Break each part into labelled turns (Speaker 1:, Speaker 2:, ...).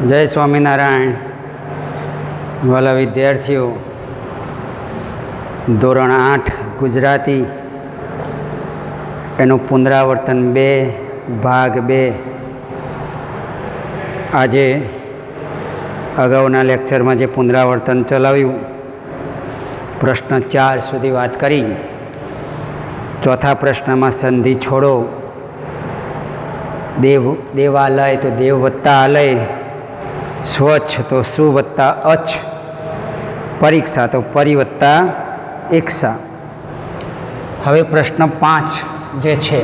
Speaker 1: જય સ્વામિનારાયણ. વાલા વિદ્યાર્થીઓ, ધોરણ 8 ગુજરાતી એનું પુનરાવર્તન 2 ભાગ 2. આજે અગાઉના લેક્ચરમાં જે પુનરાવર્તન ચલાવ્યું, પ્રશ્ન 4 સુધી વાત કરી. ચોથા પ્રશ્નમાં સંધિ છોડો, દેવાલય તો દેવ વત્તા આલય, સ્વચ્છ તો સુ વત્તા અચ્છ, પરીક્ષા તો પરી વત્તા એક્ષા. હવે પ્રશ્ન 5 જે છે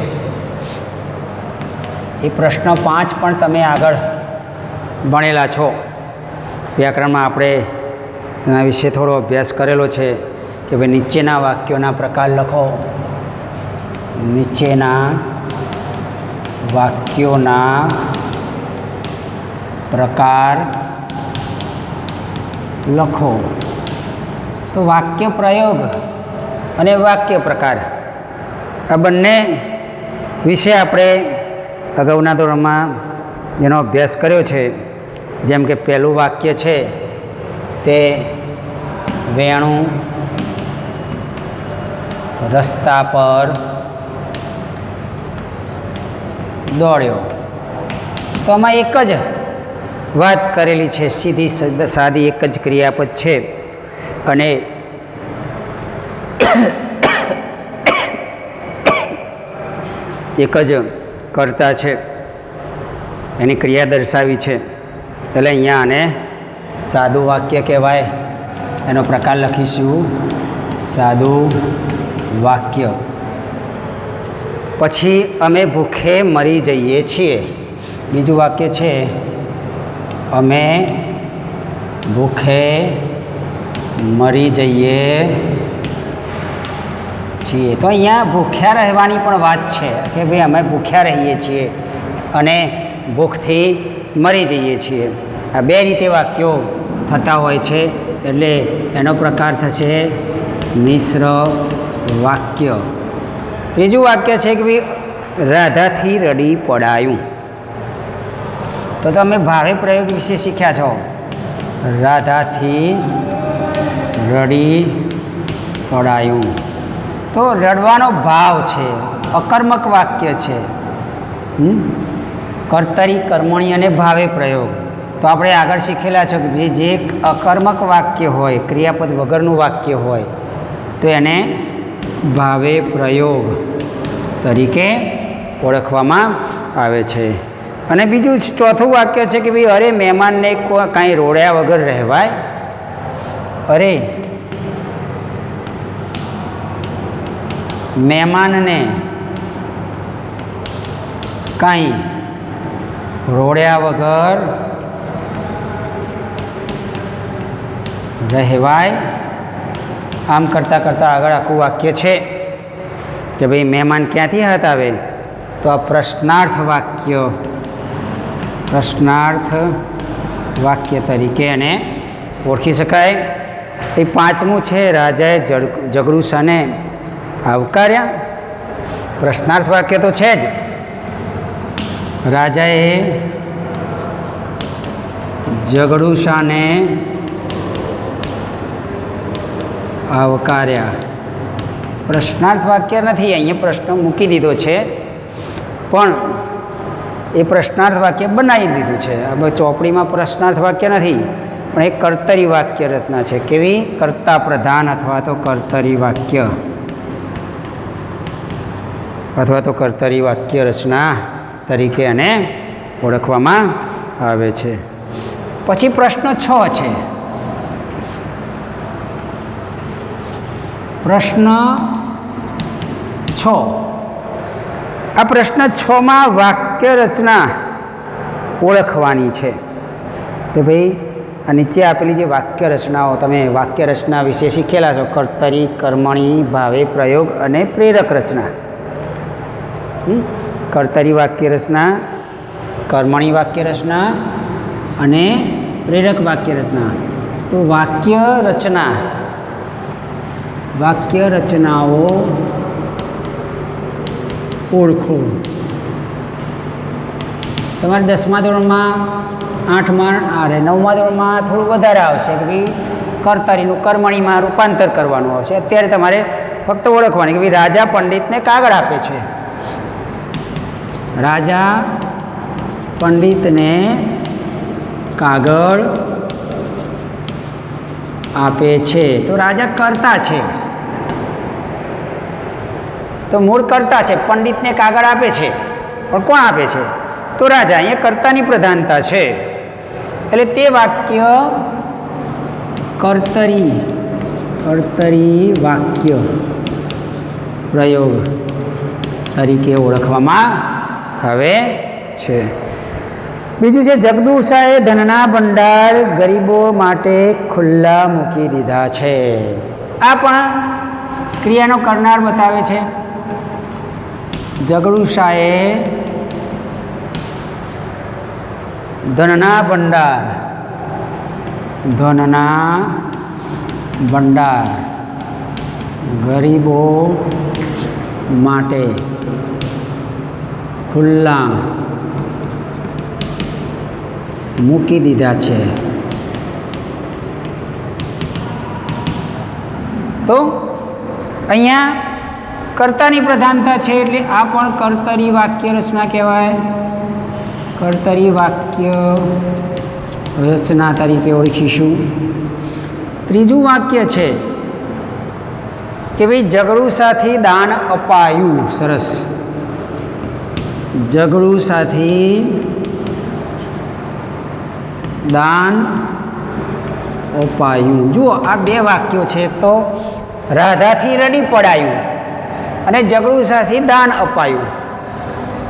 Speaker 1: એ પ્રશ્ન 5 પણ તમે આગળ ભણેલા છો. વ્યાકરણમાં આપણે એના વિશે થોડો અભ્યાસ કરેલો છે કે ભાઈ નીચેના વાક્યોના પ્રકાર લખો. નીચેના વાક્યોના પ્રકાર લખો. તો વાક્ય પ્રયોગ અને વાક્ય પ્રકાર આ બંને વિશે આપણે અગાઉના ધોરણમાં જેનો અભ્યાસ કર્યો છે. જેમ કે પહેલું વાક્ય છે તે વેણુ રસ્તા પર દોડ્યો. તો આમાં એક જ વાત કરેલી છે, સીધી સાદી એક જ ક્રિયાપદ છે અને એક જ કર્તા છે, એની ક્રિયા દર્શાવી છે. એટલે અહીંયા આને સાદું વાક્ય કહેવાય. એનો પ્રકાર લખીશું સાદું વાક્ય. પછી અમે ભૂખે મરી જઈએ છીએ. બીજું વાક્ય છે અમે ભૂખે મરી જઈએ છીએ. તો અહીંયા ભૂખ્યા રહેવાની પણ વાત છે કે ભાઈ અમે ભૂખ્યા રહીએ છીએ અને ભૂખથી મરી જઈએ છીએ. આ બે રીતે વાક્યો થતા હોય છે. એટલે એનો પ્રકાર થશે મિશ્ર વાક્ય. ત્રીજું વાક્ય છે કે ભાઈ રાધાથી રડી પડાયું. તો તમે ભાવે પ્રયોગ વિશે શીખ્યા છો. રાધાથી રડી પડાયું તો રડવાનો ભાવ છે, અકર્મક વાક્ય છે. કર્તરી, કર્મણી અને ભાવે પ્રયોગ. તો આપણે આગળ શીખેલા છો કે જે અકર્મક વાક્ય હોય, ક્રિયાપદ વગરનું વાક્ય હોય તો એને ભાવે પ્રયોગ તરીકે ઓળખવામાં આવે છે. અને બીજું ચોથું વાક્ય છે કે ભાઈ અરે મહેમાનને કાંઈ રોડ્યા વગર રહેવાય. અરે મહેમાનને કાંઈ રોડ્યા વગર રહેવાય. આમ કરતાં કરતાં આગળ આખું વાક્ય છે કે ભાઈ મહેમાન ક્યાંથી હાથ આવે. તો આ પ્રશ્નાર્થ વાક્ય, પ્રશ્નાર્થ વાક્ય તરીકે એને ઓળખી શકાય. એ પાંચમું છે રાજાએ જગડુશાને આવકાર્યા. પ્રશ્નાર્થ વાક્ય તો છે જ. રાજાએ જગડુશાને આવકાર્યા. પ્રશ્નાર્થ વાક્ય નથી, અહીંયા પ્રશ્ન મૂકી દીધો છે પણ એ પ્રશ્નાર્થ વાક્ય બનાવી દીધું છે. હવે ચોપડીમાં પ્રશ્નાર્થ વાક્ય નથી પણ એ કર્તરી વાક્ય રચના છે. કેવી? કર્તા પ્રધાન અથવા તો કર્તરી વાક્ય અથવા તો કર્તરી વાક્ય રચના તરીકે એને ઓળખવામાં આવે છે. પછી પ્રશ્ન 6 છે. પ્રશ્ન 6. આ પ્રશ્ન 6માં વાક્ય રચના ઓળખવાની છે કે ભાઈ આ નીચે આપેલી જે વાક્ય રચનાઓ, તમે વાક્ય રચના વિશે શીખેલા છો. કર્તરી, કર્મણી, ભાવે પ્રયોગ અને પ્રેરક રચના. કર્તરી વાક્ય રચના, કર્મણી વાક્ય રચના અને પ્રેરક વાક્ય રચના. તો વાક્ય રચનાઓ ઓળખો. તમારે 10મા ધોરણમાં 8મા અરે 9મા ધોરણમાં થોડું વધારે આવશે કે ભાઈ કર્તરીનું કર્મણીમાં રૂપાંતર કરવાનું આવશે. અત્યારે તમારે ફક્ત ઓળખવાની કે ભાઈ રાજા પંડિતને કાગળ આપે છે. રાજા પંડિતને કાગળ આપે છે તો રાજા કર્તા છે, તો મૂળ કર્તા છે. પંડિતને કાગળ આપે છે પણ કોણ આપે છે? તો રાજા. અહીંયા કર્તાની પ્રધાનતા છે એટલે તે વાક્ય કર્તરી વાક્ય પ્રયોગ તરીકે ઓળખવામાં આવે છે. બીજું છે જગદુશાએ ધનના ભંડાર ગરીબો માટે ખુલ્લા મૂકી દીધા છે. આ પણ ક્રિયાનો કરનાર બતાવે છે. જગદુશાએ ધનના ભંડાર ગરીબો માટે ખુલ્લા મૂકી દીધા છે. તો અહીંયા કર્તાની પ્રધાનતા છે એટલે આ પણ કર્તરી વાક્ય રચના કહેવાય. કર્તરી વાક્ય રચના તરીકે ઓળખીશું. ત્રીજું વાક્ય છે કે ભાઈ જગડુશાથી દાન અપાયું. સરસ. જગડુશાથી દાન અપાયું. જુઓ આ બે વાક્યો છે. એક તો રાધાથી રડી પડાયું અને જગડુશાથી દાન અપાયું.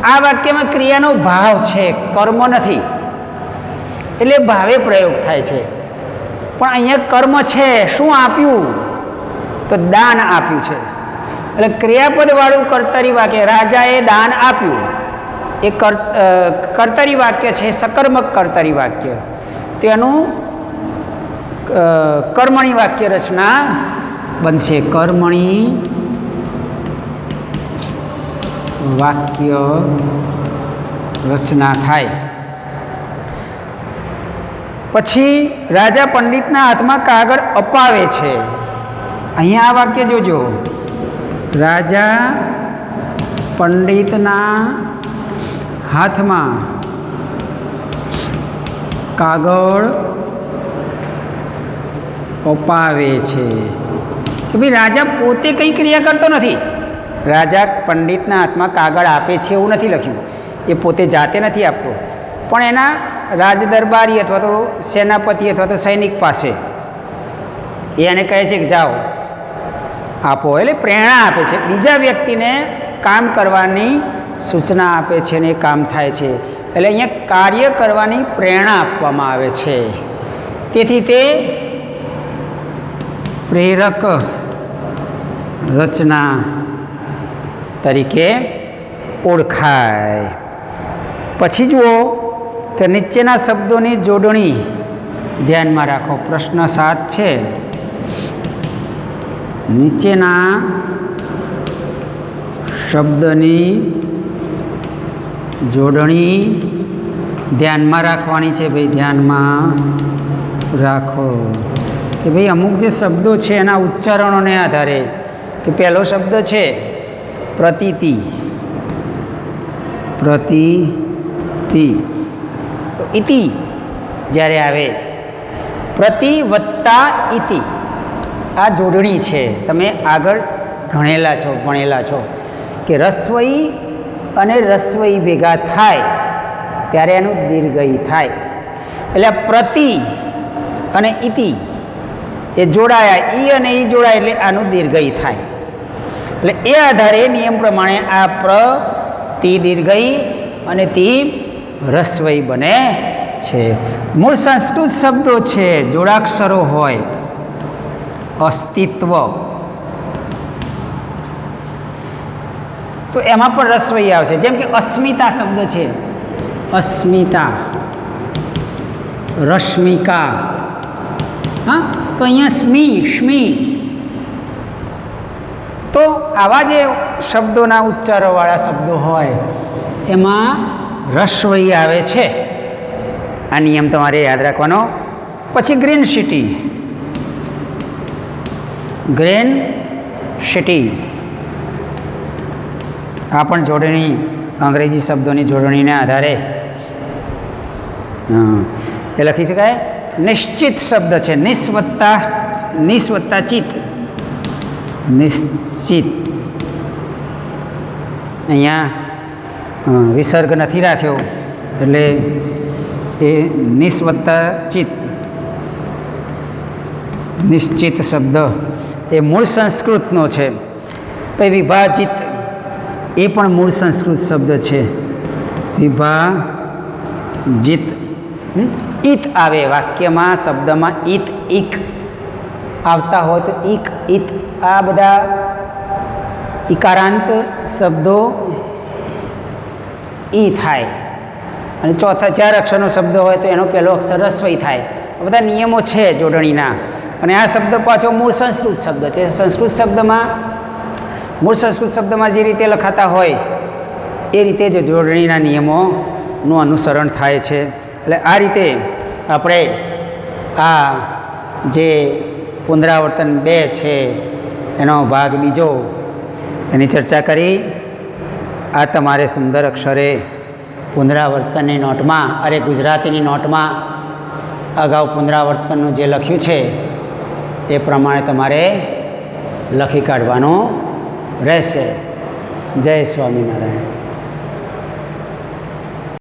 Speaker 1: આ વાક્યમાં ક્રિયાનો ભાવ છે, કર્મ નથી, એટલે ભાવે પ્રયોગ થાય છે. પણ અહીંયા કર્મ છે. શું આપ્યું? તો દાન આપ્યું છે. એટલે ક્રિયાપદવાળું કર્તરી વાક્ય રાજાએ દાન આપ્યું એ કર્તરી વાક્ય છે, સકર્મક કર્તરી વાક્ય. તેનું કર્મણી વાક્ય રચના બનશે. કર્મણી વાક્ય રચના થાય. પછી રાજા પંડિતના હાથમાં કાગળ અપાવે છે. અહીંયા આ વાક્ય જોજો. રાજા પંડિતના હાથમાં કાગળ અપાવે છે કે ભાઈ રાજા પોતે કંઈ ક્રિયા કરતો નથી. રાજા પંડિતના હાથમાં કાગળ આપે છે એવું નથી લખ્યું. એ પોતે જાતે નથી આપતો, પણ એના રાજદરબારી અથવા તો સેનાપતિ અથવા તો સૈનિક પાસે એને કહે છે કે જાઓ આપો. એટલે પ્રેરણા આપે છે, બીજા વ્યક્તિને કામ કરવાની સૂચના આપે છે અને એ કામ થાય છે. એટલે અહીંયા કાર્ય કરવાની પ્રેરણા આપવામાં આવે છે. તેથી તે પ્રેરક રચના તરીકે ઓળખાય. પછી જુઓ કે નીચેના શબ્દોની જોડણી ધ્યાનમાં રાખો. પ્રશ્ન 7 છે. નીચેના શબ્દની જોડણી ધ્યાનમાં રાખવાની છે. ભાઈ ધ્યાનમાં રાખો કે ભાઈ અમુક જે શબ્દો છે એના ઉચ્ચારણોને આધારે કે પહેલો શબ્દ છે પ્રતીતિ. પ્રતીતિ તો ઇતિ જ્યારે આવે પ્રતિ વત્તા ઇતિ આ જોડણી છે. તમે આગળ ભણેલા છો કે રસ્વઈ અને રસ્વઈ ભેગા થાય ત્યારે એનું દીર્ઘઈ થાય. એટલે પ્રતિ અને ઇતિ એ જોડાયા, ઈ અને ઈ જોડાય એટલે આનું દીર્ઘઈ થાય. એટલે એ આધારે નિયમ પ્રમાણે આ તિ દીર્ઘઈ અને તી રસ્વઈ બને છે. મૂળ સંસ્કૃત શબ્દો છે, જોડાક્ષરો હોય. અસ્તિત્વ તો એમાં પણ રસ્વઈ આવશે. જેમ કે અસ્મિતા શબ્દ છે, અસ્મિતા, રશ્મિકા. હા, તો અહીંયા સ્મી. તો આવા જે શબ્દોના ઉચ્ચારોવાળા શબ્દો હોય એમાં રસ્વઈ આવે છે. આ નિયમ તમારે યાદ રાખવાનો. પછી ગ્રીન સિટી, ગ્રીન સિટી આ પણ જોડણી અંગ્રેજી શબ્દોની જોડણીના આધારે એ લખી શકાય. નિશ્ચિત શબ્દ છે, નિસ્વત્તા ચિત, નિશ્ચિત. અહીંયા વિસર્ગ નથી રાખ્યો એટલે એ નિસ્વત્તા ચિત, નિશ્ચિત શબ્દ એ મૂળ સંસ્કૃતનો છે. પછી વિભાજિત એ પણ મૂળ સંસ્કૃત શબ્દ છે. વિભાજિત ઈત આવે વાક્યમાં, શબ્દમાં ઈત ઈક આવતા હોય તો ઈક ઈત આ બધા ઇકારાંત શબ્દો ઈ થાય. અને ચોથા 4 અક્ષરનો શબ્દ હોય તો એનો પહેલો અક્ષર રસ્વઈ થાય. આ બધા નિયમો છે જોડણીના. અને આ શબ્દ પાછો મૂળ સંસ્કૃત શબ્દ છે. મૂળ સંસ્કૃત શબ્દમાં જે રીતે લખાતા હોય એ રીતે જ જોડણીના નિયમોનું અનુસરણ થાય છે. એટલે આ રીતે આપણે આ જે પુનરાવર્તન 2 છે એનો ભાગ બીજો એની ચર્ચા કરી. આ તમારે સુંદર અક્ષરે પુનરાવર્તનની નોટમાં, ગુજરાતીની નોટમાં અગાઉ પુનરાવર્તનનું જે લખ્યું છે એ પ્રમાણે તમારે લખી કાઢવાનું રહેશે. જય સ્વામિનારાયણ.